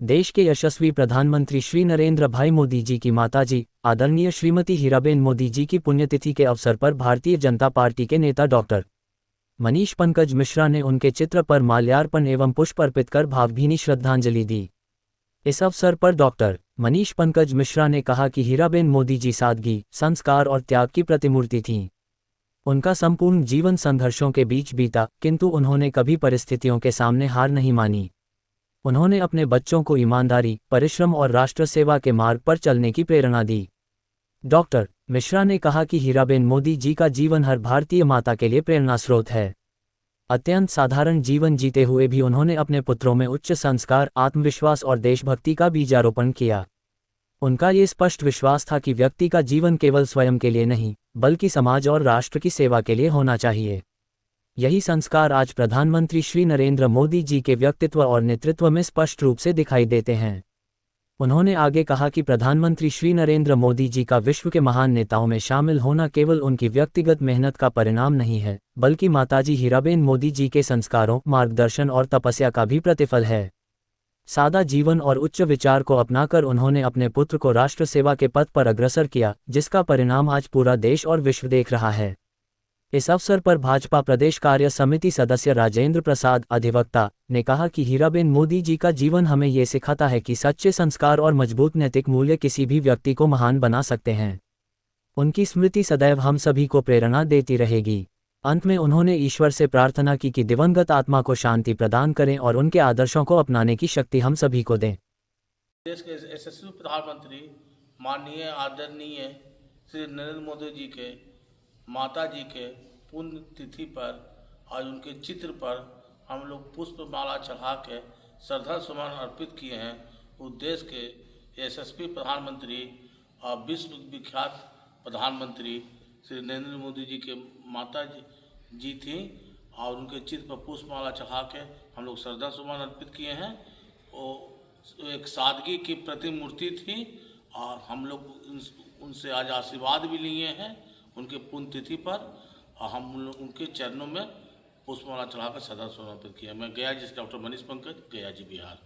देश के यशस्वी प्रधानमंत्री श्री नरेंद्र भाई मोदी जी की माताजी आदरणीय श्रीमती हीराबेन मोदी जी की पुण्यतिथि के अवसर पर भारतीय जनता पार्टी के नेता डॉक्टर मनीष पंकज मिश्रा ने उनके चित्र पर माल्यार्पण एवं पुष्प अर्पित कर भावभीनी श्रद्धांजलि दी। इस अवसर पर डॉक्टर मनीष पंकज मिश्रा ने कहा कि हीराबेन मोदी जी सादगी, संस्कार और त्याग की प्रतिमूर्ति थीं। उनका संपूर्ण जीवन संघर्षों के बीच बीता, किंतु उन्होंने कभी परिस्थितियों के सामने हार नहीं मानी। उन्होंने अपने बच्चों को ईमानदारी, परिश्रम और राष्ट्र सेवा के मार्ग पर चलने की प्रेरणा दी। डॉक्टर मिश्रा ने कहा कि हीराबेन मोदी जी का जीवन हर भारतीय माता के लिए प्रेरणा स्रोत है। अत्यंत साधारण जीवन जीते हुए भी उन्होंने अपने पुत्रों में उच्च संस्कार, आत्मविश्वास और देशभक्ति का बीजारोपण किया। उनका ये स्पष्ट विश्वास था कि व्यक्ति का जीवन केवल स्वयं के लिए नहीं, बल्कि समाज और राष्ट्र की सेवा के लिए होना चाहिए। यही संस्कार आज प्रधानमंत्री श्री नरेंद्र मोदी जी के व्यक्तित्व और नेतृत्व में स्पष्ट रूप से दिखाई देते हैं। उन्होंने आगे कहा कि प्रधानमंत्री श्री नरेंद्र मोदी जी का विश्व के महान नेताओं में शामिल होना केवल उनकी व्यक्तिगत मेहनत का परिणाम नहीं है, बल्कि माताजी हीराबेन मोदी जी के संस्कारों, मार्गदर्शन और तपस्या का भी प्रतिफल है। सादा जीवन और उच्च विचार को अपनाकर उन्होंने अपने पुत्र को राष्ट्र सेवा के पथ पर अग्रसर किया, जिसका परिणाम आज पूरा देश और विश्व देख रहा है। इस अवसर पर भाजपा प्रदेश कार्य समिति सदस्य राजेंद्र प्रसाद, अधिवक्ता, ने कहा कि हीराबेन मोदी जी का जीवन हमें ये सिखाता है कि सच्चे संस्कार और मजबूत नैतिक मूल्य किसी भी व्यक्ति को महान बना सकते हैं। उनकी स्मृति सदैव हम सभी को प्रेरणा देती रहेगी। अंत में उन्होंने ईश्वर से प्रार्थना की कि दिवंगत आत्मा को शांति प्रदान करें और उनके आदर्शों को अपनाने की शक्ति हम सभी को दें। देश के यशस्वी प्रधानमंत्री माननीय आदरणीय श्री नरेंद्र मोदी जी के माता जी के पुण्य तिथि पर आज उनके चित्र पर हम लोग पुष्प माला चढ़ा के श्रद्धा सुमन अर्पित किए हैं। उस देश के यशस्वी प्रधानमंत्री और विश्व विख्यात प्रधानमंत्री श्री नरेंद्र मोदी जी के माता जी थी और उनके चित्र पर पुष्प माला चढ़ा के हम लोग श्रद्धा सुमन अर्पित किए हैं। वो एक सादगी की प्रतिमूर्ति थी और हम लोग उनसे आज आशीर्वाद भी लिए हैं उनके पुण्यतिथि पर, और हम उनके चरणों में पुष्पमाला चढ़ाकर श्रद्धा सुमन अर्पित किए। मैं गया जी, डॉक्टर मनीष पंकज, गया जी, बिहार।